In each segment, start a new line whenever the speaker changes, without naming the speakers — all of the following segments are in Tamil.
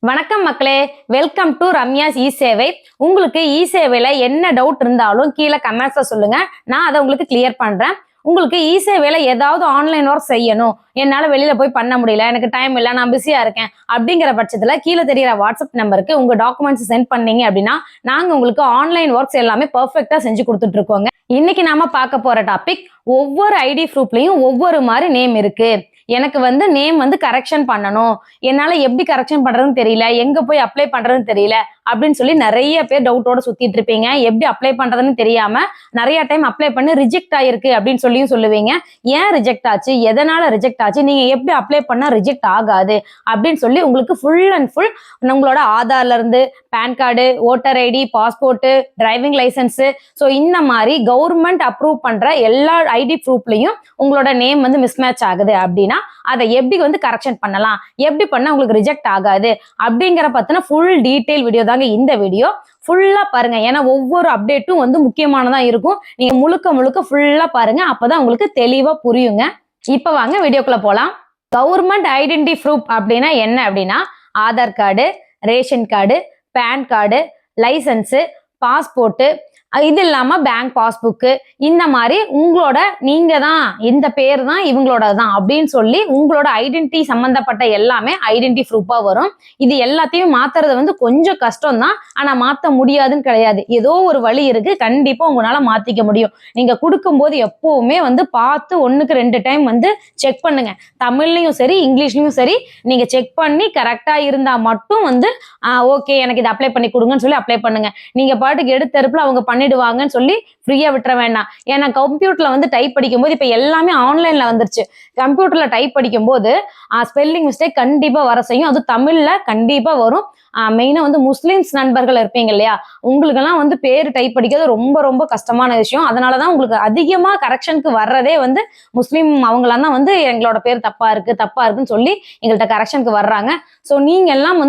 வணக்கம் மக்களே, வெல்கம் டு ரம்யாஸ் இ சேவை. உங்களுக்கு இ சேவையில என்ன டவுட் இருந்தாலும் கீழே கமெண்ட்ஸ்ல சொல்லுங்க, நான் அதை உங்களுக்கு கிளியர் பண்றேன். உங்களுக்கு இ சேவையில ஏதாவது ஆன்லைன் ஒர்க் செய்யணும், என்னால வெளியில போய் பண்ண முடியல, எனக்கு டைம் இல்லை, நான் பிஸியா இருக்கேன் அப்படிங்கிற பட்சத்துல கீழே தெரியுற வாட்ஸ்அப் நம்பருக்கு உங்க டாக்குமெண்ட்ஸ் சென்ட் பண்ணீங்க அப்படின்னா நாங்க உங்களுக்கு ஆன்லைன் ஒர்க்ஸ் எல்லாமே பெர்ஃபெக்ட்டா செஞ்சு கொடுத்துட்டு இருக்கோங்க. இன்னைக்கு நாம பார்க்க போற டாபிக், ஒவ்வொரு ஐடி ப்ரூஃப்லயும் ஒவ்வொரு மாதிரி நேம் இருக்கு. எனக்கு நேம் கரெக்ஷன் பண்ணணும், என்னால எப்படி கரெக்ஷன் பண்றதுன்னு தெரியல, எங்க போய் அப்ளை பண்றதுன்னு தெரியல அப்படின்னு சொல்லி நிறைய பேர் டவுட்டோட சுத்திட்டு இருப்பீங்க. எப்படி அப்ளை பண்றதுன்னு தெரியாம நிறைய டைம் அப்ளை பண்ணி ரிஜெக்ட் ஆயிருக்கு அப்படின்னு சொல்லியும் சொல்லுவீங்க. ஏன் ரிஜெக்ட் ஆச்சு, எதனால ரிஜெக்ட் ஆச்சு, நீங்க எப்படி அப்ளை பண்ணா ரிஜெக்ட் ஆகாது அப்படின்னு சொல்லி உங்களுக்கு ஃபுல் அண்ட் ஃபுல் உங்களோட ஆதார்ல இருந்து PAN card, voter ID, passport, driving licence, so இந்த மாதிரி கவர்மெண்ட் அப்ரூவ் பண்ற எல்லா ஐடி ப்ரூஃப்லையும் உங்களோட நேம் மிஸ்மேட்ச் ஆகுது அப்படின்னா அதை எப்படி கரெக்ஷன் பண்ணலாம், எப்படி பண்ணா உங்களுக்கு ரிஜெக்ட் ஆகாது அப்படிங்கிற பத்தின ஃபுல் டீடைல் வீடியோ தாங்க இந்த வீடியோ. ஃபுல்லா பாருங்க, ஏன்னா ஒவ்வொரு அப்டேட்டும் முக்கியமானதா இருக்கும். நீங்க முழுக்க முழுக்க ஃபுல்லா பாருங்க, அப்பதான் உங்களுக்கு தெளிவா புரியுங்க. இப்ப வாங்க வீடியோக்குள்ள போலாம். கவர்மெண்ட் ஐடென்டி ப்ரூஃப் அப்படின்னா என்ன அப்படின்னா, Aadhaar card, ration card, PAN card, licence, passport, இது இல்லாம பேங்க் பாஸ்புக்கு, இந்த மாதிரி உங்களோட நீங்க தான் இந்த பேர் தான் இவங்களோட தான் அப்படின்னு சொல்லி உங்களோட ஐடென்டிட்டி சம்பந்தப்பட்ட எல்லாமே ஐடென்டி ப்ரூஃபா வரும். இது எல்லாத்தையும் மாத்துறது கொஞ்சம் கஷ்டம் தான், ஆனா மாத்த முடியாதுன்னு கிடையாது. ஏதோ ஒரு வழி இருக்கு, கண்டிப்பா உங்களால மாத்திக்க முடியும். நீங்க கொடுக்கும்போது எப்பவுமே பார்த்து 1க்கு 2 டைம் செக் பண்ணுங்க. தமிழ்லயும் சரி இங்கிலீஷ்லயும் சரி நீங்க செக் பண்ணி கரெக்டா இருந்தா மட்டும் ஓகே எனக்கு இதை அப்ளை பண்ணி கொடுங்கன்னு சொல்லி அப்ளை பண்ணுங்க. நீங்க பாட்டுக்கு எடுத்தருப்புல அவங்க பண்ணிடுவாங்கன்னு சொல்லி ஃப்ரீயா விட்டுற வேண்டாம். ஏன்னா கம்ப்யூட்டர்ல டைப் படிக்கும் போது இப்ப எல்லாமே ஆன்லைன்ல வந்துருச்சு. கம்ப்யூட்டர்ல டைப் படிக்கும் போது ஸ்பெல்லிங் மிஸ்டேக் கண்டிப்பா வர செய்யும். அது தமிழ்ல கண்டிப்பா வரும். மெயினா முஸ்லிம்ஸ் நண்பர்கள் இருப்பீங்க இல்லையா, உங்களுக்கெல்லாம் பேர் டைப் படிக்கிறது ரொம்ப ரொம்ப கஷ்டமான விஷயம். அதனாலதான் உங்களுக்கு அதிகமா கரெக்ஷனுக்கு வர்றதே முஸ்லீம் அவங்களாம் தான் எங்களோட பேர் தப்பா இருக்குன்னு சொல்லி எங்கள்கிட்ட கரெக்ஷனுக்கு வர்றாங்க. ஸோ நீங்க எல்லாம்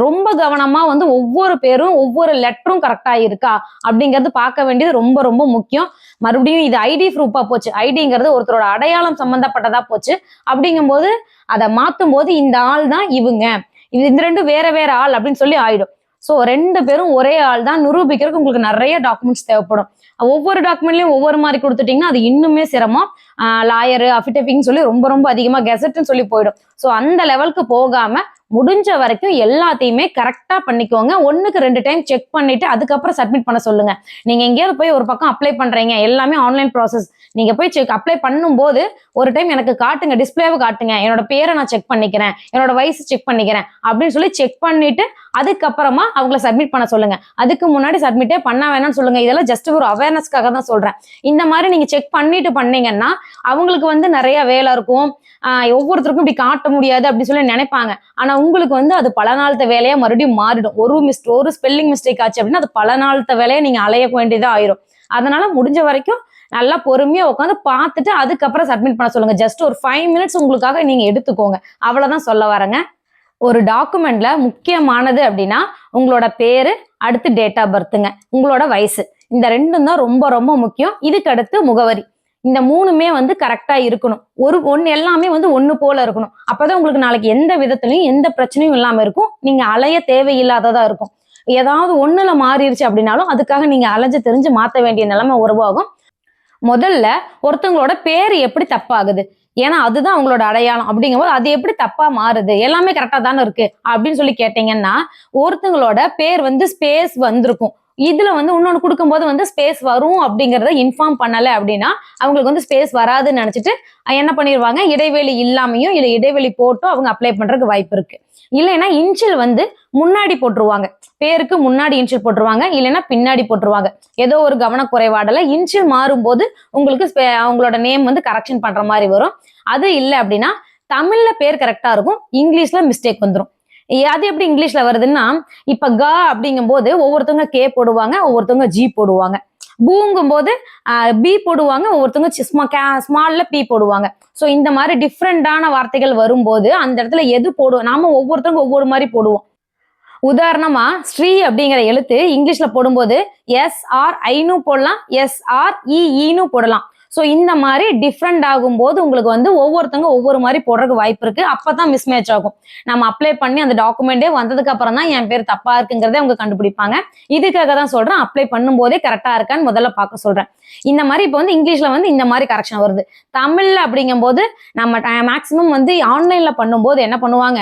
ரொம்ப கவனமா ஒவ்வொரு பேரும் ஒவ்வொரு லெட்டரும் கரெக்டா இருக்கா அப்படிங்கிறது பார்க்க வேண்டியது ரொம்ப ரொம்ப முக்கியம். மறுபடியும் இது ஐடி ப்ரூஃபா போச்சு. ஐடிங்கிறது ஒருத்தரோட அடையாளம் சம்பந்தப்பட்டதா போச்சு. அப்படிங்கும்போது அதை மாத்தும் போது இந்த ஆள் தான் இவங்க, இந்த ரெண்டு வேற வேற ஆள் அப்படின்னு சொல்லி ஆயிடும். ஸோ 2 பேரும் ஒரே ஆள் தான் நிரூபிக்கிறதுக்கு உங்களுக்கு நிறைய டாக்குமெண்ட்ஸ் தேவைப்படும். ஒவ்வொரு டாக்குமெண்ட்லயும் ஒவ்வொரு மாதிரி கொடுத்துட்டீங்கன்னா அது இன்னுமே சிரமம். லாயரு, அஃபிடவிட்னு சொல்லி ரொம்ப ரொம்ப அதிகமா கெசட்னு சொல்லி போயிடும். ஸோ அந்த லெவலுக்கு போகாம முடிஞ்ச வரைக்கும் எல்லாத்தையுமே கரெக்டா பண்ணிக்கோங்க. 1க்கு 2 டைம் செக் பண்ணிட்டு அதுக்கப்புறம் சப்மிட் பண்ண சொல்லுங்க. நீங்க எங்கேயாவது போய் ஒரு பக்கம் அப்ளை பண்றீங்க, எல்லாமே ஆன்லைன் ப்ராசஸ், நீங்க போய் அப்ளை பண்ணும்போது ஒரு டைம் எனக்கு காட்டுங்க, டிஸ்பிளேவை காட்டுங்க, என்னோட பேரை நான் செக் பண்ணிக்கிறேன், என்னோட வயசு செக் பண்ணிக்கிறேன் அப்படின்னு சொல்லி செக் பண்ணிட்டு அதுக்கப்புறமா அவங்கள சப்மிட் பண்ண சொல்லுங்க. அதுக்கு முன்னாடி சப்மிட்டே பண்ண வேணாம்னு சொல்லுங்க. இதெல்லாம் ஜஸ்ட் ஒரு அவேர்னஸ்க்காக தான் சொல்றேன். இந்த மாதிரி நீங்க செக் பண்ணிட்டு பண்ணீங்கன்னா அவங்களுக்கு நிறைய வேலை இருக்கும். ஒவ்வொருத்தருக்கும் இப்படி காட்ட முடியாது அப்படின்னு சொல்லி நினைப்பாங்க. ஆனா உங்களுக்கு அது பல நாளத்த வேலையா மறுபடியும் மாறிடும். ஒரு ஸ்பெல்லிங் மிஸ்டேக் ஆச்சு அப்படின்னா அது பல நாளத்த வேலையை நீங்க அலைய வேண்டியதா ஆயிரும். அதனால முடிஞ்ச வரைக்கும் நல்லா பொறுமையா உட்காந்து பார்த்துட்டு அதுக்கப்புறம் சப்மிட் பண்ண சொல்லுங்க. ஜஸ்ட் ஒரு 5 மினிட்ஸ் உங்களுக்காக நீங்க எடுத்துக்கோங்க. அவ்வளவுதான் சொல்ல வரேங்க. ஒரு டாக்குமெண்ட்ல முக்கியமானது அப்படின்னா உங்களோட பேரு, அடுத்து டேட் ஆஃப் பர்த்துங்க, உங்களோட வயசு, இந்த 2ம் தான் ரொம்ப ரொம்ப முக்கியம். இதுக்கு அடுத்து முகவரி, இந்த 3மே கரெக்டா இருக்கணும். ஒன்னு எல்லாமே ஒண்ணு போல இருக்கணும். அப்பதான் உங்களுக்கு நாளைக்கு எந்த விதத்துலயும் எந்த பிரச்சனையும் இல்லாம இருக்கும். நீங்க அலைய தேவையில்லாததா இருக்கும். ஏதாவது ஒண்ணுல மாறிடுச்சு அப்படின்னாலும் அதுக்காக நீங்க அலைஞ்சு தெரிஞ்சு மாத்த வேண்டிய நிலைமை உருவாகும். முதல்ல ஒருத்தவங்களோட பேரு எப்படி தப்பாகுது, ஏன்னா அதுதான் அவங்களோட அடையாளம். அப்படிங்கும்போது அது எப்படி தப்பா மாறுது, எல்லாமே கரெக்டா தானே இருக்கு அப்படின்னு சொல்லி கேட்டீங்கன்னா, ஒருத்தவங்களோட பேர் ஸ்பேஸ் வந்திருக்கும். இதுல இன்னொன்னு கொடுக்கும்போது ஸ்பேஸ் வரும் அப்படிங்கறத இன்ஃபார்ம் பண்ணல அப்படின்னா அவங்களுக்கு ஸ்பேஸ் வராதுன்னு நினைச்சிட்டு என்ன பண்ணிடுவாங்க, இடைவெளி இல்லாமையும் இல்ல இடைவெளி போட்டும் அவங்க அப்ளை பண்றதுக்கு வாய்ப்பு இருக்கு. இல்லைன்னா இன்ஷியல் முன்னாடி போட்டுருவாங்க, பேருக்கு முன்னாடி இன்ஷியல் போட்டுருவாங்க, இல்லைன்னா பின்னாடி போட்டுருவாங்க. ஏதோ ஒரு கவனக்குறைபாடுல இன்ஷியல் மாறும்போது உங்களுக்கு அவங்களோட நேம் கரெக்ஷன் பண்ற மாதிரி வரும். அது இல்லை அப்படின்னா தமிழ்ல பேர் கரெக்டா இருக்கும், இங்கிலீஷ்ல மிஸ்டேக் வந்துடும். அது எப்படி இங்கிலீஷ்ல வருதுன்னா, இப்ப க அப்படிங்கும் போது ஒவ்வொருத்தவங்க கே போடுவாங்க, ஒவ்வொருத்தவங்க ஜி போடுவாங்க. பூங்கும் போது பி போடுவாங்க, ஒவ்வொருத்தவங்க ஸ்மால்ல பி போடுவாங்க. சோ இந்த மாதிரி டிஃப்ரெண்டான வார்த்தைகள் வரும்போது அந்த இடத்துல எது போடுவோம், நாம ஒவ்வொருத்தவங்க ஒவ்வொரு மாதிரி போடுவோம். உதாரணமா ஸ்ரீ அப்படிங்கிற எழுத்து இங்கிலீஷ்ல போடும்போது SRIன்னு போடலாம், SREEன்னு போடலாம். ஸோ இந்த மாதிரி டிஃப்ரெண்ட் ஆகும்போது உங்களுக்கு வந்து ஒவ்வொருத்தவங்க ஒவ்வொரு மாதிரி போடுறதுக்கு வாய்ப்பு இருக்கு. அப்பதான் மிஸ்மேட்ச் ஆகும். நம்ம அப்ளை பண்ணி அந்த டாக்குமெண்டே வந்ததுக்கு அப்புறம் தான் என் பேர் தப்பா இருக்குங்கிறதே அவங்க கண்டுபிடிப்பாங்க. இதுக்காக தான் சொல்றேன், அப்ளை பண்ணும்போதே கரெக்டா இருக்கான்னு முதல்ல பார்க்க சொல்றேன். இந்த மாதிரி இப்போ வந்து இங்கிலீஷ்ல வந்து இந்த மாதிரி கரெக்ஷன் வருது. தமிழ்ல அப்படிங்கும்போது நம்ம மேக்சிமம் வந்து ஆன்லைன்ல பண்ணும்போது என்ன பண்ணுவாங்க,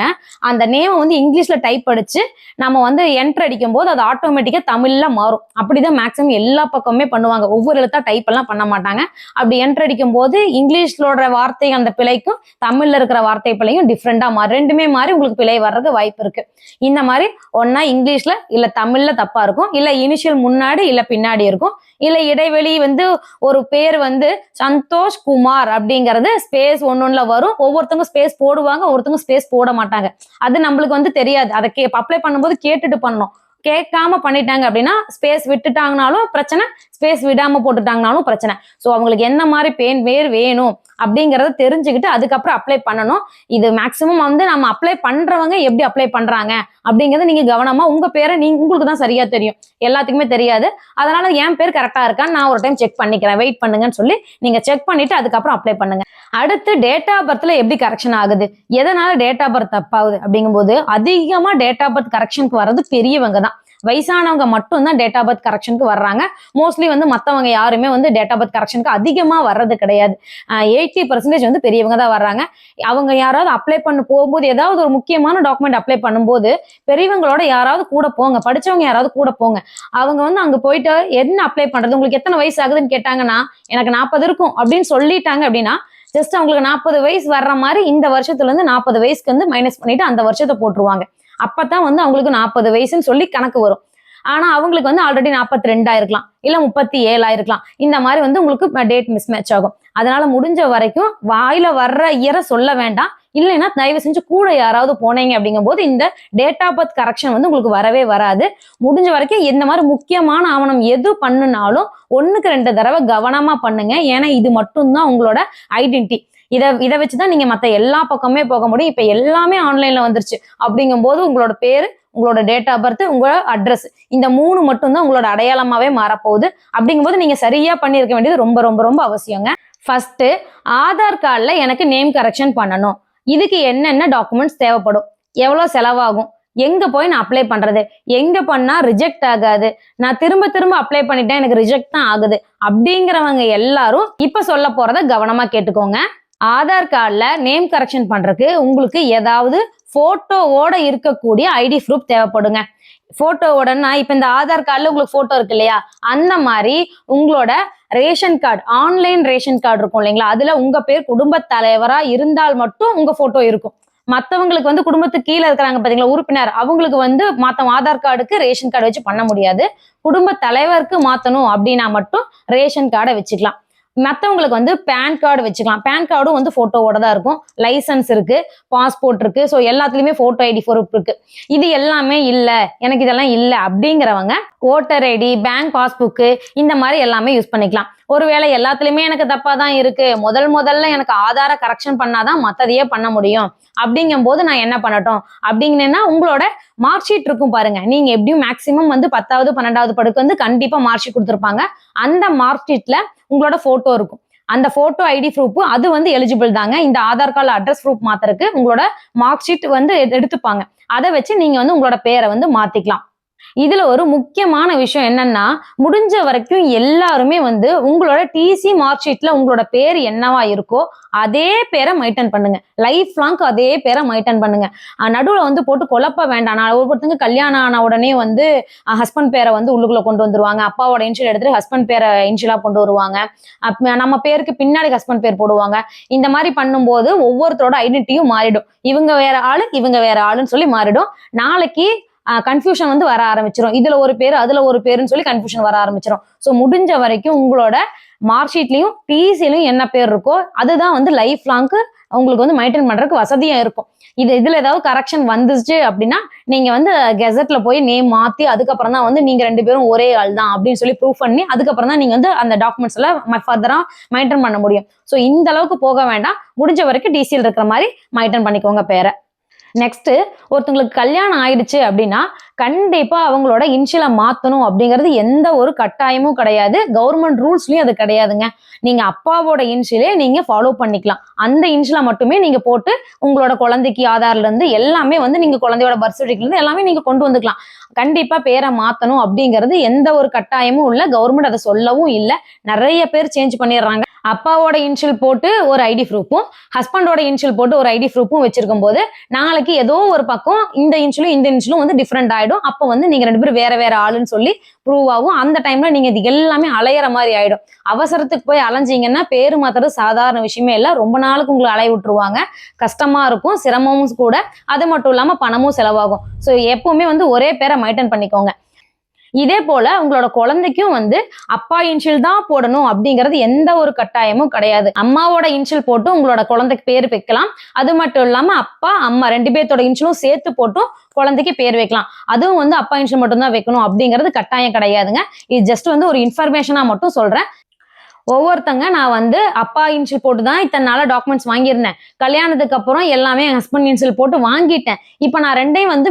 அந்த நேம் வந்து இங்கிலீஷ்ல டைப் அடிச்சு நம்ம வந்து என்டர் அடிக்கும் போது அது ஆட்டோமேட்டிக்கா தமிழ்ல மாறும். அப்படிதான் மேக்சிமம் எல்லா பக்கமுமே பண்ணுவாங்க. ஒவ்வொரு எழுத்தா டைப் எல்லாம் பண்ண மாட்டாங்க. அப்படி என்டர் அடிக்கும் போது இங்கிலீஷ்லோட வார்த்தை அந்த பிழைக்கும் தமிழ்ல இருக்கிற வார்த்தை பிழையும் டிஃப்ரெண்டா மாறி ரெண்டுமே மாறி உங்களுக்கு பிழை வர்றதுக்கு வாய்ப்பு இருக்கு. இந்த மாதிரி ஒன்னா இங்கிலீஷ்ல இல்ல தமிழ்ல தப்பா இருக்கும், இல்ல இனிஷியல் முன்னாடி இல்ல பின்னாடி இருக்கும், இல்ல இடைவெளி வந்து ஒரு பேர் வந்து சந்தோஷ் குமார் அப்படிங்கறது ஸ்பேஸ் ஒன்னொன்னுல வரும். ஒவ்வொருத்தவங்க ஸ்பேஸ் போடுவாங்க, ஒவ்வொருத்தவங்க ஸ்பேஸ் போட மாட்டாங்க. அது நம்மளுக்கு வந்து தெரியாது. அதை அப்ளை பண்ணும்போது கேட்டுட்டு பண்ணணும். கேட்காம பண்ணிட்டாங்க அப்படின்னா ஸ்பேஸ் விட்டுட்டாங்கனாலும் பிரச்சனை, ஸ்பேஸ் விடாம போட்டுட்டாங்கனாலும் பிரச்சனை. ஸோ அவங்களுக்கு என்ன மாதிரி பேர் வேணும் அப்படிங்கறத தெரிஞ்சுக்கிட்டு அதுக்கப்புறம் அப்ளை பண்ணணும். இது மேக்சிமம் வந்து நம்ம அப்ளை பண்றவங்க எப்படி அப்ளை பண்றாங்க அப்படிங்கறத நீங்க கவனமா உங்க பேரை உங்களுக்கு தான் சரியா தெரியும், எல்லாத்துக்குமே தெரியாது. அதனால என் பேர் கரெக்டா இருக்கான்னு நான் ஒரு டைம் செக் பண்ணிக்கிறேன், வெயிட் பண்ணுங்கன்னு சொல்லி நீங்க செக் பண்ணிட்டு அதுக்கப்புறம் அப்ளை பண்ணுங்க. அடுத்து டேட் ஆஃப் பர்த்ல எப்படி கரெக்ஷன் ஆகுது, எதனால டேட் ஆஃப் பர்த் தப்பாகுது அப்படிங்கும்போது அதிகமா டேட் ஆஃப் பர்த் கரெக்ஷனுக்கு வர்றது பெரியவங்க தான். வயசானவங்க மட்டும் தான் டேட் ஆஃப் பர்த் கரெக்ஷனுக்கு வர்றாங்க. மோஸ்ட்லி வந்து மற்றவங்க யாருமே வந்து டேட் ஆஃப் பர்த் கரெக்ஷனுக்கு அதிகமா வர்றது கிடையாது. 80% வந்து பெரியவங்க தான் வர்றாங்க. அவங்க யாராவது அப்ளை பண்ண போகும்போது ஏதாவது ஒரு முக்கியமான டாக்குமெண்ட் அப்ளை பண்ணும்போது பெரியவங்களோட யாராவது கூட போங்க, படிச்சவங்க யாராவது கூட போங்க. அவங்க வந்து அங்க போயிட்டு என்ன அப்ளை பண்றது, உங்களுக்கு எத்தனை வயசு ஆகுதுன்னு கேட்டாங்கன்னா எனக்கு 40 இருக்கும் அப்படின்னு சொல்லிட்டாங்க அப்படின்னா ஜஸ்ட் அவங்களுக்கு 40 வயசு வர்ற மாதிரி இந்த வருஷத்துல இருந்து 40 வயசுக்கு வந்து மைனஸ் பண்ணிட்டு அந்த வருஷத்தை போட்டுருவாங்க. அப்பதான் வந்து அவங்களுக்கு 40 வயசுன்னு சொல்லி கணக்கு வரும். ஆனா அவங்களுக்கு வந்து ஆல்ரெடி 42 ஆயிருக்கலாம், இல்ல 37 ஆயிருக்கலாம். இந்த மாதிரி வந்து உங்களுக்கு டேட் மிஸ்மேட்ச் ஆகும். அதனால முடிஞ்ச வரைக்கும் வாயில வர்ற இயரை சொல்ல வேண்டாம். இல்லைன்னா தயவு செஞ்சு கூட யாராவது போனீங்க அப்படிங்கும் போது இந்த டேட் ஆஃப் பர்த் கரெக்ஷன் வந்து உங்களுக்கு வரவே வராது. முடிஞ்ச வரைக்கும் இந்த மாதிரி முக்கியமான ஆவணம் எது பண்ணுனாலும் 1க்கு 2 தடவை கவனமா பண்ணுங்க. ஏன்னா இது மட்டும்தான் உங்களோட ஐடென்டிட்டி. இதை வச்சுதான் நீங்க மத்த எல்லா பக்கமே போக முடியும். இப்ப எல்லாமே ஆன்லைன்ல வந்துருச்சு அப்படிங்கும் போது உங்களோட பேரு, உங்களோட டேட் ஆஃப் பர்த், உங்களோட அட்ரஸ், இந்த 3 மட்டும் தான் உங்களோட அடையாளமாவே மாறப்போகுது. அப்படிங்கும்போது நீங்க சரியா பண்ணிருக்க வேண்டியது ரொம்ப ரொம்ப ரொம்ப அவசியங்க. ஃபர்ஸ்ட், ஆதார் கார்டுல எனக்கு நேம் கரெக்ஷன் பண்ணணும். இதுக்கு என்னென்ன டாக்குமெண்ட்ஸ் தேவைப்படும், எவ்வளவு செலவாகும், எங்க போய் நான் அப்ளை பண்றது, எங்க பண்ணா ரிஜெக்ட் ஆகாது, நான் திரும்ப திரும்ப அப்ளை பண்ணிட்டேன் எனக்கு ரிஜெக்ட் தான் ஆகுது அப்படிங்கிறவங்க எல்லாரும் இப்ப சொல்ல போறத கவனமா கேட்டுக்கோங்க. ஆதார் கார்டுல நேம் கரெக்ஷன் பண்றதுக்கு உங்களுக்கு ஏதாவது போட்டோவோட இருக்கக்கூடிய ஐடி ப்ரூஃப் தேவைப்படுங்க. போட்டோவோடனா இப்ப இந்த ஆதார் கார்டுல உங்களுக்கு போட்டோ இருக்கு இல்லையா, அந்த மாதிரி உங்களோட ration card, online ration card இருக்கும் இல்லைங்களா, அதுல உங்க பேர் குடும்ப தலைவரா இருந்தால் மட்டும் உங்க போட்டோ இருக்கும். மத்தவங்களுக்கு வந்து குடும்பத்துக்கு கீழே இருக்கிறாங்க பாத்தீங்களா உறுப்பினர், அவங்களுக்கு வந்து ஆதார் கார்டுக்கு ரேஷன் கார்டு வச்சு பண்ண முடியாது. குடும்ப தலைவருக்கு மாத்தணும் அப்படின்னா மட்டும் ரேஷன் கார்டை வச்சுக்கலாம். மற்றவங்களுக்கு வந்து பேன் கார்டு வச்சுக்கலாம். பேன் கார்டும் வந்து போட்டோவோட தான் இருக்கும். லைசன்ஸ் இருக்கு, பாஸ்போர்ட் இருக்கு. ஸோ எல்லாத்துலயுமே போட்டோ ஐடி ப்ரூஃப் இருக்கு. இது எல்லாமே இல்ல, எனக்கு இதெல்லாம் இல்ல அப்படிங்கிறவங்க ஓட்டர் ஐடி, பேங்க் பாஸ்புக்கு இந்த மாதிரி எல்லாமே யூஸ் பண்ணிக்கலாம். ஒருவேளை எல்லாத்துலயுமே எனக்கு தப்பா தான் இருக்கு, முதல்ல எனக்கு ஆதார கரெக்ஷன் பண்ணாதான் மத்ததையே பண்ண முடியும் அப்படிங்கும் போது நான் என்ன பண்ணட்டும் அப்படிங்கன்னா உங்களோட மார்க் ஷீட் இருக்கும் பாருங்க. நீங்க எப்படியும் மேக்சிமம் வந்து 10வது 12வது படிப்பு வந்து கண்டிப்பா மார்க் ஷீட் கொடுத்துருப்பாங்க. அந்த மார்க் ஷீட்ல உங்களோட போட்டோ இருக்கும். அந்த போட்டோ ஐடி ப்ரூஃப் அது வந்து எலிஜிபிள் தாங்க. இந்த ஆதார் கார்டு அட்ரஸ் ப்ரூஃப் மாத்துறதுக்கு உங்களோட மார்க் ஷீட் வந்து எடுத்துப்பாங்க. அதை வச்சு நீங்க வந்து உங்களோட பேரை வந்து மாத்திக்கலாம். இதுல ஒரு முக்கியமான விஷயம் என்னன்னா, முடிஞ்ச வரைக்கும் எல்லாருமே வந்து உங்களோட டிசி மார்க் ஷீட்ல உங்களோட பேர் என்னவா இருக்கோ அதே பேரை மெயின்டைன் பண்ணுங்க. லைஃப் லாங் அதே பேரை மெயின்டைன் பண்ணுங்க. நடுவுல வந்து போட்டு குழப்ப வேண்டாம். நான் ஒவ்வொருத்தங்க கல்யாணம் ஆன உடனே வந்து ஹஸ்பண்ட் பேரை வந்து உள்ளுக்குள்ள கொண்டு வந்துருவாங்க. அப்பாவோட இன்ஷியல் எடுத்துட்டு ஹஸ்பண்ட் பேரை இன்ஷியலா கொண்டு வருவாங்க. நம்ம பேருக்கு பின்னாடி ஹஸ்பண்ட் பேர் போடுவாங்க. இந்த மாதிரி பண்ணும்போது ஒவ்வொருத்தரோட ஐடென்டிட்டியும் மாறிடும். இவங்க வேற ஆளு, இவங்க வேற ஆளுன்னு சொல்லி மாறிடும். நாளைக்கு கன்ஃபியூஷன் வந்து வர ஆரம்பிச்சிடும். இதுல ஒரு பேர் அதுல ஒரு பேருன்னு சொல்லி கன்ஃபியூஷன் வர ஆரம்பிச்சிடும். ஸோ முடிஞ்ச வரைக்கும் உங்களோட மார்க் ஷீட்லயும் டிசிலையும் என்ன பேர் இருக்கோ அதுதான் வந்து லைஃப் லாங்க்கு உங்களுக்கு வந்து மெயின்டைன் பண்றதுக்கு வசதியா இருக்கும். இதுல ஏதாவது கரெக்ஷன் வந்துச்சு அப்படின்னா நீங்க வந்து கெசட்ல போய் நேம் மாத்தி அதுக்கப்புறம் தான் வந்து நீங்க 2 பேரும் ஒரே ஆள் தான் அப்படின்னு சொல்லி ப்ரூவ் பண்ணி அதுக்கப்புறம் தான் நீங்க வந்து அந்த டாக்குமெண்ட்ஸ் எல்லாம் ஃபர்தரா மெயின்டைன் பண்ண முடியும். ஸோ இந்த அளவுக்கு போக வேண்டாம். முடிஞ்ச வரைக்கும் டிசியில் இருக்கிற மாதிரி மெயின்டைன் பண்ணிக்கோங்க பேரை. நெக்ஸ்ட், ஒருத்தங்களுக்கு கல்யாணம் ஆயிடுச்சு அப்படின்னா கண்டிப்பா அவங்களோட இனிஷியலை மாத்தணும் அப்படிங்கிறது எந்த ஒரு கட்டாயமும் கிடையாது. கவர்மெண்ட் ரூல்ஸ்லயும் அது கிடையாதுங்க. நீங்க அப்பாவோட இனிஷியலே நீங்க ஃபாலோ பண்ணிக்கலாம். அந்த இனிஷியலை மட்டுமே நீங்க போட்டு உங்களோட குழந்தைக்கு ஆதார்ல இருந்து எல்லாமே வந்து நீங்க குழந்தையோட பர்த் சர்டிஃபிகேட்ல இருந்து எல்லாமே நீங்க கொண்டு வந்துக்கலாம். கண்டிப்பா பேரை மாத்தணும் அப்படிங்கிறது எந்த ஒரு கட்டாயமும் இல்ல. கவர்மெண்ட் அதை சொல்லவும் இல்ல. நிறைய பேர் சேஞ்ச் பண்ணிடுறாங்க. அப்பாவோட இனிஷியல் போட்டு ஒரு ஐடி ப்ரூஃபும், ஹஸ்பண்டோட இனிஷியல் போட்டு ஒரு ஐடி ப்ரூஃபும் வச்சிருக்கும் போது நாளைக்கு ஏதோ ஒரு பக்கம் இந்த இனிஷியலும் வந்து டிஃப்ரெண்ட் ஆயிடும். அப்போ வந்து நீங்க 2 பேரும் வேற வேற ஆளுன்னு சொல்லி ப்ரூவ் ஆகும். அந்த டைம்ல நீங்க இது எல்லாமே அலையிற மாதிரி ஆயிடும். அவசரத்துக்கு போய் அலைஞ்சீங்கன்னா பேரு மாத்துறது சாதாரண விஷயமே இல்ல. ரொம்ப நாளுக்கு உங்களை அலைய விட்டுருவாங்க. கஷ்டமா இருக்கும், சிரமமும் கூட. அது மட்டும் இல்லாம பணமும் செலவாகும். ஸோ எப்பவுமே வந்து ஒரே பேரை மெயின்டைன் பண்ணிக்கோங்க. இதே போல உங்களோட குழந்தைக்கும் வந்து அப்பா இனிஷியல் தான் போடணும் அப்படிங்கிறது எந்த ஒரு கட்டாயமும் கிடையாது. அம்மாவோட இனிஷியல் போட்டு உங்களோட குழந்தைக்கு பேர் வைக்கலாம். அது மட்டும் இல்லாம அப்பா அம்மா 2 பேர்த்தோட இனிஷியலும் சேர்த்து போட்டும் குழந்தைக்கு பேர் வைக்கலாம். அதுவும் வந்து அப்பா இனிஷியல் மட்டும் தான் வைக்கணும் அப்படிங்கிறது கட்டாயம் கிடையாதுங்க. இது ஜஸ்ட் வந்து ஒரு இன்ஃபர்மேஷனா மட்டும் சொல்றேன். ஒவ்வொருத்தங்க நான் வந்து அப்பா இனிஷியல் போட்டு தான் இத்தனை நாளா டாக்குமெண்ட்ஸ் வாங்கியிருந்தேன். கல்யாணத்துக்கு அப்புறம் எல்லாமே என் ஹஸ்பண்ட் இனிஷியல் போட்டு வாங்கிட்டேன். இப்ப நான் 2யும் வந்து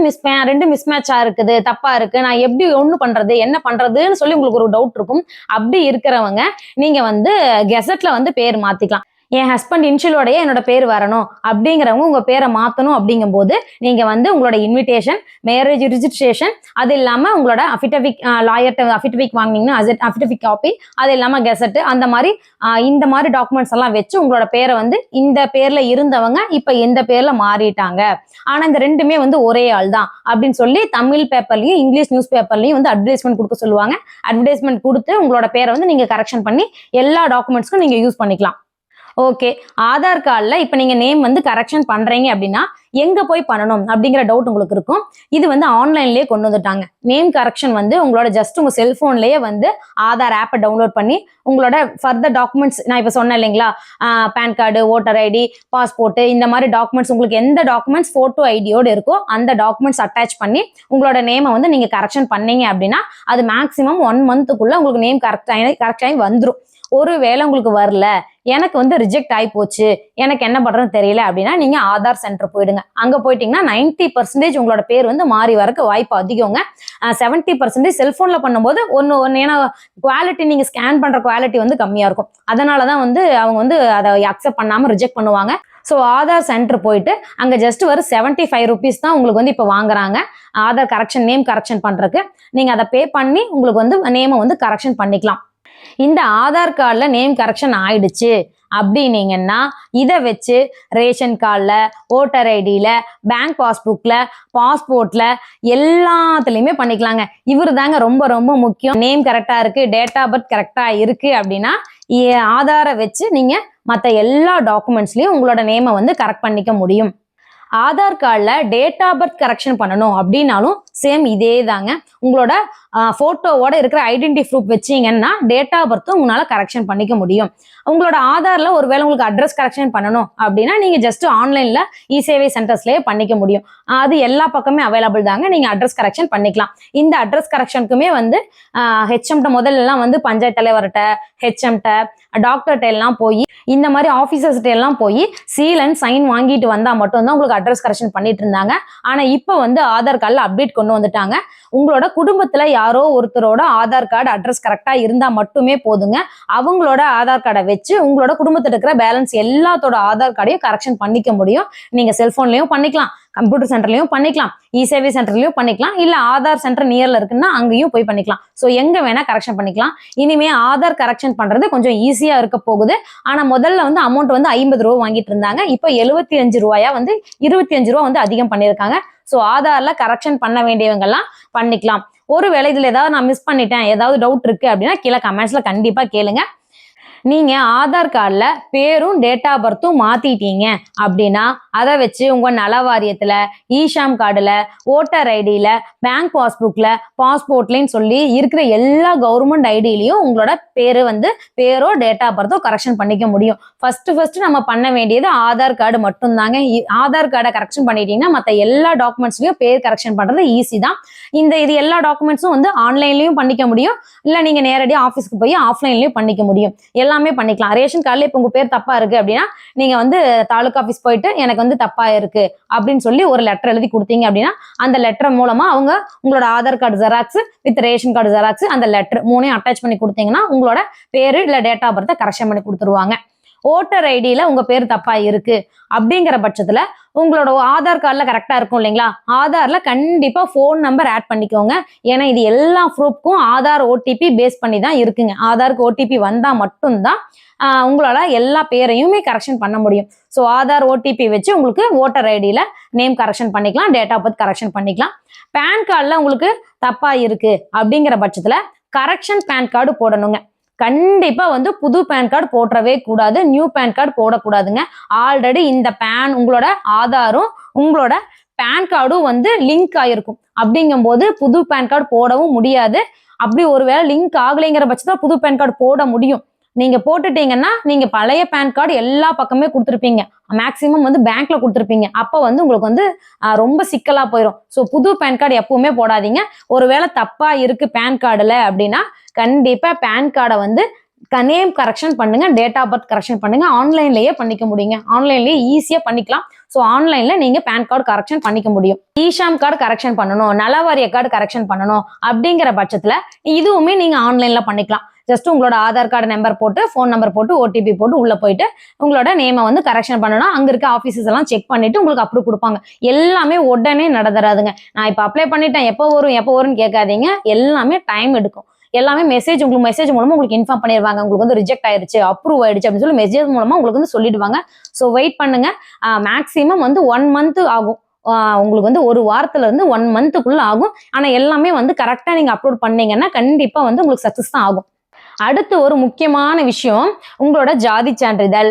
ரெண்டு மிஸ்மேட்சா இருக்குது, தப்பா இருக்கு, நான் எப்படி ஒண்ணு பண்றது, என்ன பண்றதுன்னு சொல்லி உங்களுக்கு ஒரு டவுட் இருக்கும். அப்படி இருக்கிறவங்க நீங்க வந்து கெசட்ல வந்து பேர் மாத்திக்கலாம். என் ஹஸ்பண்ட் இனிஷியலோடய என்னோட பேர் வரணும் அப்படிங்கிறவங்க உங்க பேரை மாத்தணும் அப்படிங்கும் போது நீங்க வந்து உங்களோட இன்விடேஷன், மேரேஜ் ரிஜிஸ்ட்ரேஷன், அது இல்லாம உங்களோட அஃபிடவிக் லாயர்ட்ட அஃபிடவிக் வாங்கினீங்கன்னா அஃபிடவிக் காப்பி, அது இல்லாம கெசட், அந்த மாதிரி இந்த மாதிரி டாக்குமெண்ட்ஸ் எல்லாம் வச்சு உங்களோட பேரை வந்து இந்த பேர்ல இருந்தவங்க இப்ப எந்த பேர்ல மாறிட்டாங்க, ஆனா இந்த 2மே வந்து ஒரே ஆள் தான் அப்படின்னு சொல்லி தமிழ் பேப்பர்லயும் இங்கிலீஷ் நியூஸ் பேப்பர்லயும் வந்து அட்வர்டைஸ்மெண்ட் கொடுக்க சொல்லுவாங்க. அட்வர்டைஸ்மெண்ட் கொடுத்து உங்களோட பேரை வந்து நீங்க கரெக்ஷன் பண்ணி எல்லா டாக்குமெண்ட்ஸ்க்கும் நீங்க யூஸ் பண்ணிக்கலாம். ஓகே, ஆதார் கார்டில் இப்போ நீங்கள் நேம் வந்து கரெக்ஷன் பண்ணுறீங்க அப்படின்னா எங்கே போய் பண்ணணும் அப்படிங்கிற டவுட் உங்களுக்கு இருக்கும். இது வந்து ஆன்லைன்லேயே கொண்டு வந்துட்டாங்க. நேம் கரெக்ஷன் வந்து உங்களோட ஜஸ்ட் உங்கள் செல்ஃபோன்லேயே வந்து ஆதார் ஆப்பை டவுன்லோட் பண்ணி உங்களோட ஃபர்தர் டாக்குமெண்ட்ஸ், நான் இப்போ சொன்னேன் இல்லைங்களா, PAN card, voter ID, passport, இந்த மாதிரி டாக்குமெண்ட்ஸ், உங்களுக்கு எந்த டாக்குமெண்ட்ஸ் ஃபோட்டோ ஐடியோடு இருக்கோ அந்த டாக்குமெண்ட்ஸ் அட்டாச் பண்ணி உங்களோட நேமை வந்து நீங்கள் கரெக்ஷன் பண்ணீங்க அப்படின்னா அது மேக்ஸிமம் 1 மந்த்துக்குள்ளே உங்களுக்கு நேம் கரெக்டாகி வந்துடும். ஒருவேளை உங்களுக்கு வரல, எனக்கு வந்து ரிஜெக்ட் ஆகி போச்சு, எனக்கு என்ன பண்றதுன்னு தெரியல அப்படின்னா நீங்க ஆதார் சென்டர் போயிடுங்க. அங்க போயிட்டீங்கன்னா 90% உங்களோட பேர் வந்து மாறி வரக்கு வாய்ப்பு அதிகங்க. 70% செல்போன்ல பண்ணும்போது ஒன்னு ஏன்னா குவாலிட்டி, நீங்க ஸ்கேன் பண்ற குவாலிட்டி வந்து கம்மியா இருக்கும். அதனாலதான் வந்து அவங்க வந்து அதை அக்செப்ட் பண்ணாம ரிஜெக்ட் பண்ணுவாங்க. ஸோ ஆதார் சென்டர் போயிட்டு அங்கே ஜஸ்ட் ஒரு 75 ருபீஸ் தான் உங்களுக்கு வந்து இப்போ வாங்குறாங்க ஆதார் கரெக்ஷன், நேம் கரெக்ஷன் பண்றதுக்கு. நீங்க அதை பே பண்ணி உங்களுக்கு வந்து நேமை வந்து கரெக்ஷன் பண்ணிக்கலாம். இந்த ஆதார் கார்டில் நேம் கரெக்ஷன் ஆயிடுச்சு அப்படின்னீங்கன்னா இதை வச்சு ரேஷன் கார்டில், ஓட்டர் ஐடியில், பேங்க் பாஸ்புக்கில், பாஸ்போர்ட்டில் எல்லாத்துலேயுமே பண்ணிக்கலாங்க. இவர் தாங்க ரொம்ப ரொம்ப முக்கியம். நேம் கரெக்டாக இருக்குது, டேட் ஆஃப் பர்த் கரெக்டாக இருக்குது அப்படின்னா ஆதாரை வச்சு நீங்கள் மற்ற எல்லா டாக்குமெண்ட்ஸ்லையும் உங்களோட நேமை வந்து கரெக்ட் பண்ணிக்க முடியும். ஆதார் கார்டில் டேட் ஆஃப் பர்த் கரெக்ஷன் பண்ணணும் அப்படின்னாலும் சேம் இதே தாங்க. உங்களோட போட்டோவோட இருக்கிற ஐடென்டி ப்ரூஃப் வச்சிங்கன்னா டேட் ஆஃப் பர்த்தும் உங்களால கரெக்ஷன் பண்ணிக்க முடியும். உங்களோட ஆதார்ல ஒருவேளை உங்களுக்கு அட்ரஸ் கரெக்ஷன் பண்ணணும் அப்படின்னா நீங்க ஜஸ்ட் ஆன்லைன்ல இ-சேவை சென்டர்ஸ்லயே பண்ணிக்க முடியும். அது எல்லா பக்கமே அவைலபிள் தாங்க. நீங்க அட்ரஸ் கரெக்ஷன் பண்ணிக்கலாம். இந்த அட்ரஸ் கரெக்ஷனுக்குமே வந்து ஹெச்எம்ட முதல்ல எல்லாம் வந்து பஞ்சாயத்து தலைவர்கிட்ட, ஹெச்எம்ட, டாக்டர்கிட்ட எல்லாம் போய் இந்த மாதிரி ஆபீசர்ஸ்கிட்ட எல்லாம் போய் சீல் அண்ட் சைன் வாங்கிட்டு வந்தா மட்டும்தான் உங்களுக்கு அட்ரஸ் கரெக்ஷன் பண்ணிட்டு இருந்தாங்க. ஆனா இப்ப வந்து ஆதார் கார்டில் அப்டேட் கொண்டு வந்துட்டாங்க. உங்களோட குடும்பத்துல யாரோ ஒருத்தரோட ஆதார் கார்டு அட்ரஸ் கரெக்டா இருந்தா மட்டுமே போதுங்க. அவங்களோட ஆதார் கார்டை வச்சு உங்களோட குடும்பத்துல இருக்கிற பேலன்ஸ் எல்லாத்தோட ஆதார் கார்டையும் கரெக்ஷன் பண்ணிக்க முடியும். நீங்க செல்போன்லயும் பண்ணிக்கலாம், கம்ப்யூட்டர் சென்டர்லயும் பண்ணிக்கலாம், இ-சேவை சென்டர்லயும் பண்ணிக்கலாம், இல்ல ஆதார் சென்டர் நியர்ல இருக்குன்னா அங்கேயும் போய் பண்ணிக்கலாம். ஸோ எங்க வேணா கரெக்ஷன் பண்ணிக்கலாம். இனிமே ஆதார் கரெக்ஷன் பண்றது கொஞ்சம் ஈஸியா இருக்க போகுது. ஆனா முதல்ல வந்து அமௌண்ட் வந்து 50 ரூபா வாங்கிட்டு இருந்தாங்க. இப்போ 75 ரூபாயா வந்து 25 ரூபா வந்து அதிகம் பண்ணியிருக்காங்க. ஸோ ஆதார்ல கரெக்ஷன் பண்ண வேண்டியவங்க எல்லாம் பண்ணிக்கலாம். ஒருவேளை இதுல ஏதாவது நான் மிஸ் பண்ணிட்டேன், ஏதாவது டவுட் இருக்கு அப்படின்னா கீழே கமெண்ட்ஸ்ல கண்டிப்பா கேளுங்க. நீங்க ஆதார் கார்டுல பேரும் டேட் ஆஃப் பர்த்தும் மாத்திட்டீங்க அப்படின்னா அதை வச்சு உங்க நல வாரியத்துல, இ-ஷாம் கார்டுல, ஓட்டர் ஐடியில, பேங்க் பாஸ்புக்ல, பாஸ்போர்ட்லன்னு சொல்லி இருக்கிற எல்லா கவர்மெண்ட் ஐடியிலையும் உங்களோட பேரு வந்து பேரோ டேட் ஆஃப் பர்த்தோ கரெக்ஷன் பண்ணிக்க முடியும். ஃபர்ஸ்ட் நம்ம பண்ண வேண்டியது ஆதார் கார்டு மட்டும்தாங்க. ஆதார் கார்டை கரெக்ஷன் பண்ணிட்டீங்கன்னா மற்ற எல்லா டாக்குமெண்ட்ஸ்லயும் பேர் கரெக்ஷன் பண்றது ஈஸி தான். இது எல்லா டாக்குமெண்ட்ஸும் வந்து ஆன்லைன்லயும் பண்ணிக்க முடியும், இல்ல நீங்க நேரடியாக ஆஃபீஸ்க்கு போய் ஆஃப்லைன்லயும் பண்ணிக்க முடியும். எல்லாமே பண்ணிக்கலாம். ரேஷன் கார்டுல இப்போ உங்க பேர் தப்பா இருக்கு அப்படின்னா நீங்க வந்து தாலுகா ஆஃபீஸ் போயிட்டு எனக்கு வந்து வந்து தப்பா இருக்கு அப்படின்னு சொல்லி ஒரு லெட்டர் எழுதி கொடுத்தீங்க அப்படின்னா அந்த லெட்டர் மூலமா அவங்க உங்களோட Aadhaar card xerox with ration card xerox அந்த லெட்டர் மூணையும் அட்டாச் பண்ணி கொடுத்தீங்கன்னா உங்களோட பேரு இல்ல டேட் ஆஃப் பர்த்தை கரெக்ஷன் பண்ணி கொடுத்துருவாங்க. ஓட்டர் ஐடியில உங்க பேர் தப்பா இருக்கு அப்படிங்கிற பட்சத்துல உங்களோட ஆதார் கார்டுல கரெக்டா இருக்கும் இல்லைங்களா, ஆதார்ல கண்டிப்பா போன் நம்பர் ஆட் பண்ணிக்கோங்க. ஏன்னா இது எல்லா ப்ரூஃப்க்கும் ஆதார் ஓடிபி பேஸ் பண்ணி தான் இருக்குங்க. ஆதாருக்கு ஓடிபி வந்தா மட்டும்தான் உங்களால எல்லா பேரையுமே கரெக்ஷன் பண்ண முடியும். ஸோ ஆதார் ஓடிபி வச்சு உங்களுக்கு ஓட்டர் ஐடியில நேம் கரெக்ஷன் பண்ணிக்கலாம், டேட் ஆஃப் பர்த் கரெக்ஷன் பண்ணிக்கலாம். பேன் கார்டுல உங்களுக்கு தப்பா இருக்கு அப்படிங்கிற பட்சத்துல கரெக்ஷன் பேன் கார்டு போடணுங்க. கண்டிப்பா வந்து புது பேன் கார்டு போடவே கூடாது, நியூ பேன் கார்டு போடக்கூடாதுங்க. ஆல்ரெடி இந்த உங்களோட ஆதாரும் உங்களோட பேன் கார்டும் வந்து லிங்க் ஆயிருக்கும். அப்படிங்கும்போது புது பேன் கார்டு போடவும் முடியாது. அப்படி ஒருவேளை லிங்க் ஆகலைங்கிற பட்சத்துல புது பேன் கார்டு போட முடியும். நீங்க போட்டுட்டீங்கன்னா நீங்க பழைய பேன் கார்டு எல்லா பக்கமே கொடுத்துருப்பீங்க, மேக்சிமம் வந்து பேங்க்ல கொடுத்துருப்பீங்க. அப்ப வந்து உங்களுக்கு வந்து ரொம்ப சிக்கலா போயிடும். ஸோ புது பேன் கார்டு எப்பவுமே போடாதீங்க. ஒருவேளை தப்பா இருக்கு பேன் கார்டுல அப்படின்னா கண்டிப்பா பேன் கார்டை வந்து நேம் கரெக்ஷன் பண்ணுங்க, டேட் ஆஃப் பர்த் கரெக்ஷன் பண்ணுங்க. ஆன்லைன்லயே பண்ணிக்க முடியுங்க, ஆன்லைன்லயே ஈஸியா பண்ணிக்கலாம். ஸோ ஆன்லைன்ல நீங்க பேன் கார்டு கரெக்ஷன் பண்ணிக்க முடியும். ஈஷாம் கார்டு கரெக்ஷன் பண்ணணும், நலவாரிய கார்டு கரெக்ஷன் பண்ணணும் அப்படிங்கிற பட்சத்துல இதுவுமே நீங்க ஆன்லைன்ல பண்ணிக்கலாம். ஜஸ்ட் உங்களோட ஆதார் கார்டு நம்பர் போட்டு ஃபோன் நம்பர் போட்டு ஓடிபி போட்டு உள்ள போயிட்டு உங்களோட நேமை வந்து கரெக்ஷன் பண்ணணும். அங்க இருக்க ஆஃபீஸஸ் எல்லாம் செக் பண்ணிட்டு உங்களுக்கு அப்ரூவ் கொடுப்பாங்க. எல்லாமே உடனே நடந்துறாதுங்க. நான் இப்ப அப்ளை பண்ணிட்டேன் எப்போ வரும்னு கேட்காதீங்க. எல்லாமே டைம் எடுக்கும். எல்லாமே மெசேஜ் மூலமா உங்களுக்கு இன்ஃபார்ம் பண்ணிடுவாங்க. உங்களுக்கு வந்து ரிஜெக்ட் ஆயிருச்சு, அப்ரூவ் ஆயிடுச்சு அப்படின்னு சொல்லி மெசேஜ் மூலமா உங்களுக்கு வந்து சொல்லிடுவாங்க. ஸோ வெயிட் பண்ணுங்க. மேக்சிமம் வந்து 1 month ஆகும். உங்களுக்கு வந்து ஒரு வாரத்துல இருந்து 1 monthக்குள்ள ஆகும். ஆனா எல்லாமே வந்து கரெக்டா நீங்க அப்லோட் பண்ணீங்கன்னா கண்டிப்பா வந்து உங்களுக்கு சக்சஸ் தான் ஆகும். அடுத்து ஒரு முக்கியமான விஷயம், உங்களோட ஜாதி சான்றிதழ்,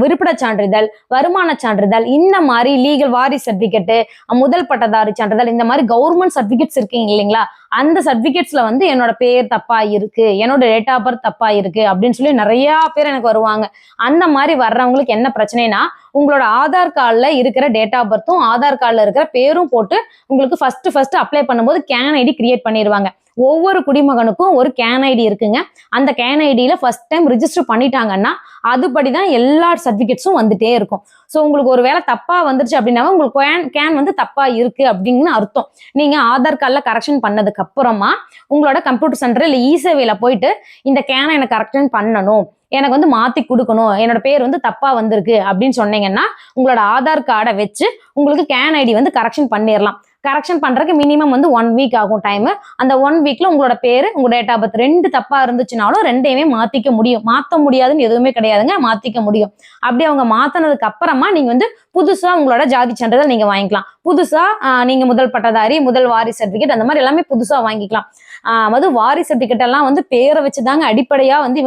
விருப்பட சான்றிதழ், வருமான சான்றிதழ், இந்த மாதிரி லீகல் வாரிசு சர்டிபிகேட், முதல் பட்டதாரி சான்றிதழ், இந்த மாதிரி கவர்மெண்ட் சர்டிபிகேட்ஸ் இருக்கீங்க இல்லைங்களா, அந்த சர்டிபிகேட்ஸ்ல வந்து என்னோட பேர் தப்பா இருக்கு, என்னோட டேட் ஆஃப் பர்த் தப்பா இருக்கு அப்படின்னு சொல்லி நிறைய பேர் எனக்கு வருவாங்க. அந்த மாதிரி வர்றவங்களுக்கு என்ன பிரச்சனைனா, உங்களோட ஆதார் கார்டுல இருக்கிற டேட் ஆஃப் பர்த்தும் ஆதார் கார்டுல இருக்கிற பேரும் போட்டு உங்களுக்கு ஃபர்ஸ்ட் அப்ளை பண்ணும்போது கேன் ஐடி கிரியேட் பண்ணிடுவாங்க. ஒவ்வொரு குடிமகனுக்கும் ஒரு கேன் ஐடி இருக்குங்க. அந்த கேன் ஐடியில ஃபர்ஸ்ட் டைம் ரிஜிஸ்டர் பண்ணிட்டாங்கன்னா அதுபடிதான் எல்லா சர்டிபிகேட்ஸும் வந்துட்டே இருக்கும். ஸோ உங்களுக்கு ஒரு வேளை தப்பா வந்துருச்சு அப்படின்னா உங்களுக்கு கேன் வந்து தப்பா இருக்கு அப்படின்னு அர்த்தம். நீங்க ஆதார் கார்டுல கரெக்ஷன் பண்ணதுக்கு அப்புறமா உங்களோட கம்ப்யூட்டர் சென்டர் இல்ல இசேவையில போயிட்டு இந்த கேனை எனக்கு கரெக்ஷன் பண்ணணும், எனக்கு வந்து மாத்தி கொடுக்கணும், என்னோட பேர் வந்து தப்பா வந்திருக்கு அப்படின்னு சொன்னீங்கன்னா உங்களோட ஆதார் கார்டை வச்சு உங்களுக்கு கேன் ஐடி வந்து கரெக்ஷன் பண்ணிடலாம். கரெக்ஷன் பண்றதுக்கு மினிமம் வந்து 1 week ஆகும் டைம். அந்த 1 weekல உங்களோட பேரு உங்க டேட் ஆஃப் பர்த் 2 தப்பா இருந்துச்சுனாலும் 2யுமே மாத்திக்க முடியும். மாத்த முடியாதுன்னு எதுவுமே கிடையாதுங்க, மாத்திக்க முடியும். அப்படி அவங்க மாத்தினதுக்கு அப்புறமா நீங்க வந்து புதுசா உங்களோட ஜாதி சான்றிதழ் நீங்க வாங்கிக்கலாம். புதுசா நீங்க முதல் பட்டதாரி, முதல் வாரிசு சர்டிபிகேட், அந்த மாதிரி எல்லாமே புதுசா வாங்கிக்கலாம். வாரிசு சர்டிபிகேட் எல்லாம் வந்து பேரை வச்சுதாங்க அடிப்படையா வந்து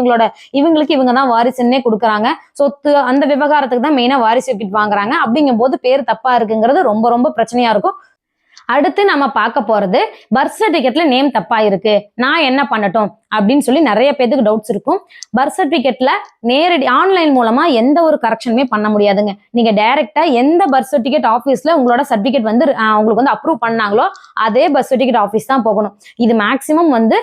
இவங்களுக்கு இவங்க தான் வாரிசுன்னே கொடுக்குறாங்க. சொத்து அந்த விவகாரத்துக்கு தான் மெயினா வாரிசு சர்டிபிகேட் வாங்குறாங்க. அப்படிங்கும் போது பேர் தப்பா இருக்குங்கிறது ரொம்ப ரொம்ப பிரச்சனையா இருக்கும். அடுத்து நம்ம பார்க்க போறது பர்த் சர்டிபிகேட்ல நேம் தப்பா இருக்கு, நான் என்ன பண்ணட்டும் அப்படின்னு சொல்லி நிறைய பேருக்கு டவுட்ஸ் இருக்கும். பர்த் சர்டிபிகேட்ல நேரடி ஆன்லைன் மூலமா எந்த ஒரு கரெக்ஷனுமே பண்ண முடியாதுங்க. நீங்க டைரக்டா எந்த பர்த் சர்டிபிகேட் ஆஃபீஸ்ல உங்களோட சர்டிபிகேட் வந்து உங்களுக்கு வந்து அப்ரூவ் பண்ணாங்களோ அதே பர்த் சர்டிபிகேட் ஆஃபீஸ் தான் போகணும். இது மேக்சிமம் வந்து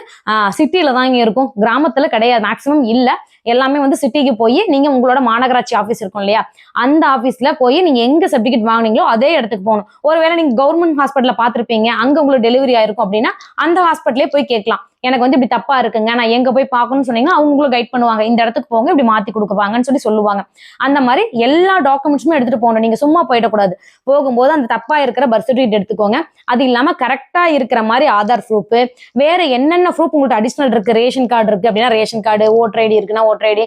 சிட்டில தான் இங்க இருக்கும், கிராமத்துல கிடையாது, மேக்சிமம் இல்ல. எல்லாமே வந்து சிட்டிக்கு போய் நீங்க உங்களோட மாநகராட்சி ஆஃபீஸ் இருக்கும் இல்லையா, அந்த ஆஃபீஸ்ல போய் நீங்க எங்க சர்டிபிகேட் வாங்கினீங்களோ அதே இடத்துக்கு போகணும். ஒருவேளை நீங்க கவர்மெண்ட் ஹாஸ்பிட்டல்ல பார்த்திருப்பீங்க, அங்க உங்களுக்கு டெலிவரி ஆயிருக்கும் அப்படின்னா அந்த ஹாஸ்பிட்டலே போய் கேட்கலாம், எனக்கு வந்து இப்படி தப்பா இருக்குங்க, நான் எங்க போய் பார்க்கணும்னு சொன்னீங்கன்னா அவங்க உங்களுக்கு கைட் பண்ணுவாங்க, இந்த இடத்துக்கு போங்க, இப்படி மாத்தி கொடுக்குவாங்கன்னு சொல்லி சொல்லுவாங்க. அந்த மாதிரி எல்லா டாக்குமெண்ட்ஸுமே எடுத்துட்டு போகணும். நீங்க சும்மா போயிடக்கூடாது. போகும்போது அந்த தப்பா இருக்கிற பர்த் சர்டிபிகேட் எடுத்துக்கோங்க. அது இல்லாம கரெக்டா இருக்கிற மாதிரி ஆதார் ப்ரூஃப், வேற என்னென்ன ப்ரூஃப் உங்களுக்கு அடிஷனல் இருக்கு, ரேஷன் கார்டு இருக்கு அப்படின்னா ரேஷன் கார்டு, ஓட்டர் ஐடி இருக்குன்னா ஓட்டர் ஐடி,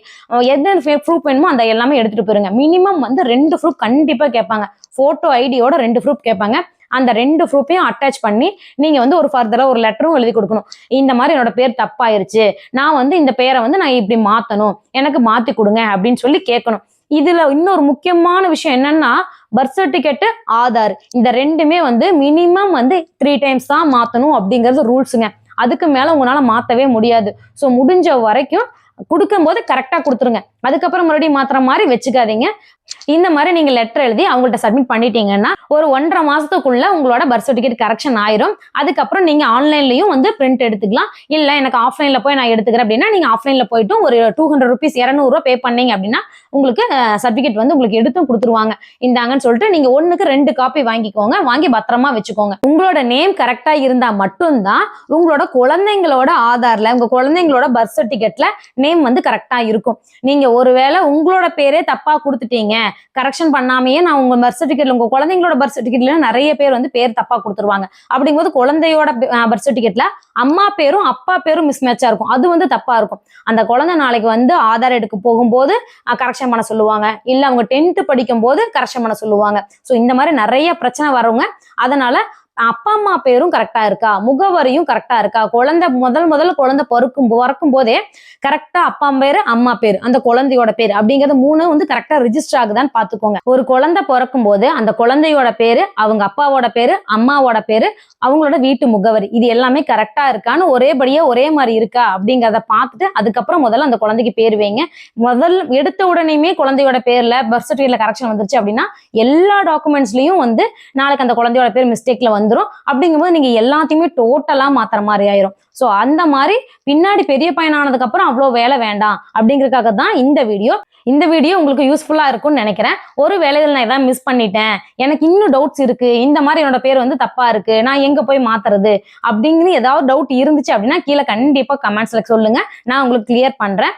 எந்த ப்ரூஃப் வேணுமோ அந்த எல்லாமே எடுத்துட்டு போயிருங்க. மினிமம் வந்து 2 ப்ரூஃப் கண்டிப்பா கேட்பாங்க. போட்டோ ஐடியோட 2 ப்ரூஃப் கேட்பாங்க. அந்த 2 ப்ரூஃபையும் அட்டாச் பண்ணி நீங்க வந்து ஒரு ஃபர்தரா ஒரு லெட்டரும் எழுதி கொடுக்கணும். இந்த மாதிரி என்னோட பேர் தப்பாயிருச்சு, நான் வந்து இந்த பேரை வந்து நான் இப்படி மாத்தணும், எனக்கு மாத்தி கொடுங்க அப்படின்னு சொல்லி கேட்கணும். இதுல இன்னொரு முக்கியமான விஷயம் என்னன்னா, பர்த் சர்டிபிகேட், ஆதார் இந்த 2மே வந்து மினிமம் வந்து 3 times தான் மாத்தணும் அப்படிங்கிறது ரூல்ஸுங்க. அதுக்கு மேல உங்களால மாத்தவே முடியாது. ஸோ முடிஞ்ச வரைக்கும் கொடுக்கும்போது கரெக்டா கொடுத்துருங்க. அதுக்கப்புறம் மறுபடியும் மாத்துற மாதிரி வச்சுக்காதீங்க. இந்த மாதிரி நீங்க லெட்டர் எழுதி அவங்கள்ட்ட சப்மிட் பண்ணிட்டீங்கன்னா ஒரு 1.5 மாசத்துக்குள்ள உங்களோட பர்த் சர்டிபிகேட் கரெக்ஷன் ஆயிரும். அதுக்கப்புறம் நீங்க ஆன்லைன்லயும் வந்து பிரிண்ட் எடுத்துக்கலாம். இல்ல எனக்கு ஆஃப்லைன்ல போய் நான் எடுத்துக்கிறேன் அப்படின்னா நீங்க ஆஃப்லைன்ல போயிட்டு ஒரு 200 ருபீஸ் 200 பே பண்ணீங்க அப்படின்னா உங்களுக்கு சர்டிபிகேட் வந்து உங்களுக்கு எடுத்தும் கொடுத்துருவாங்க. இந்தாங்கன்னு சொல்லிட்டு நீங்க 1க்கு 2 காப்பி வாங்கிக்கோங்க. வாங்கி பத்திரமா வச்சுக்கோங்க. உங்களோட நேம் கரெக்டா இருந்தா மட்டும்தான் உங்களோட குழந்தைங்களோட ஆதார்ல உங்க குழந்தைங்களோட பர்த் சர்டிபிகேட்ல நேம் வந்து கரெக்டா இருக்கும். நீங்க ஒருவேளை உங்களோட பேரே தப்பா கொடுத்துட்டீங்க, கரெக்ஷன் பண்ணாமையே நான் உங்க பர்த் சர்டிபிகேட்ல உங்க குழந்தைங்களோட பர்த் சர்டிபிகேட்ல நிறைய பேர் வந்து பேர் தப்பா கொடுத்துருவாங்க. அப்படிங்கும்போது குழந்தையோட பர்த் சர்டிபிகேட்ல அம்மா பேரும் அப்பா பேரும் மிஸ் மேட்சா இருக்கும். அது வந்து தப்பா இருக்கும். அந்த குழந்தை நாளைக்கு வந்து ஆதார் எடுக்க போகும்போது கரெக்ஷன் பண்ண சொல்லுவாங்க. இல்ல அவங்க 10th படிக்கும் போது கரெக்ஷன் பண்ண சொல்லுவாங்க. ஸோ இந்த மாதிரி நிறைய பிரச்சனை வருங்க. அதனால அப்பா அம்மா பேரும் கரெக்டா இருக்கா, முகவரியும் கரெக்டா இருக்கா, குழந்தை முதல்ல குழந்தை பிறக்கும் போதே கரெக்டா அப்பா பேரு அம்மா பேரு அந்த குழந்தையோட பேரு அப்படிங்கறது 3 வந்து கரெக்டா ரிஜிஸ்டர் ஆகுதான்னு பாத்துக்கோங்க. ஒரு குழந்தை பிறக்கும் போது அந்த குழந்தையோட பேரு, அவங்க அப்பாவோட பேரு, அம்மாவோட பேரு, அவங்களோட வீட்டு முகவரி இது எல்லாமே கரெக்டா இருக்கான்னு ஒரேபடியா ஒரே மாதிரி இருக்கா அப்படிங்கறத பார்த்துட்டு அதுக்கப்புறம் முதல்ல அந்த குழந்தைக்கு பேர் வைங்க. எடுத்த உடனேயுமே குழந்தையோட பேர்ல பர்த் சர்டிபிகேட்ல கரெக்ஷன் வந்துருச்சு அப்படின்னா எல்லா டாக்குமெண்ட்ஸ்லயும் வந்து நாளைக்கு அந்த குழந்தையோட பேர் மிஸ்டேக்ல வந்துரும். அப்படிங்கும்போது நீங்க எல்லாத்தையுமே டோட்டலா மாத்துற மாதிரி ஆயிரும். சோ அந்த மாதிரி பின்னாடி பெரிய பையனானதுக்கு அப்புறம் அவ்வளவு வேலை வேண்டாம் அப்படிங்கறதுக்காக தான் இந்த வீடியோ உங்களுக்கு யூஸ்ஃபுல்லா இருக்கும்னு நினைக்கிறேன். ஒரு வேலைகள் நான் ஏதாவது மிஸ் பண்ணிட்டேன், எனக்கு இன்னும் டவுட்ஸ் இருக்கு, இந்த மாதிரி என்னோட பேர் வந்து தப்பா இருக்கு, நான் எங்க போய் மாத்துறது அப்படிங்கிற ஏதாவது டவுட் இருந்துச்சு அப்படின்னா கீழே கண்டிப்பா கமெண்ட்ஸ்ல சொல்லுங்க, நான் உங்களுக்கு கிளியர் பண்றேன்.